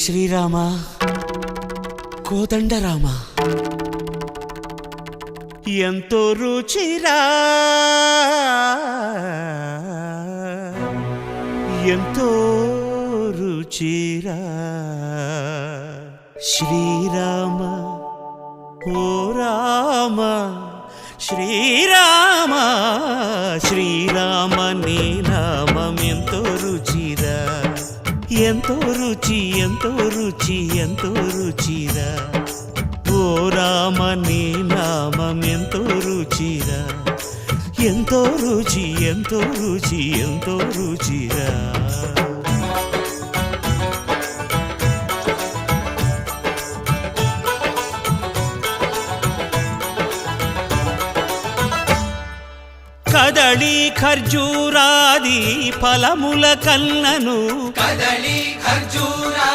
శ్రీరామ కోదండరామ ఎంతో రుచిరా ఎంతో రుచిరా శ్రీరామ ఓ రామ శ్రీరామ శ్రీరామ నీ నామం ఎంతో రుచిరా ఎంతో రుచి ఎంతో రుచి ఎంతో రుచిరా ఓ రామ నీ నామం ఎంతో రుచిరా ఎంతో రుచి ఎంతో రుచి ఎంతో రుచిరా కదళి ఖర్జూరాది ఫలముల కన్నను కదళి ఖర్జూర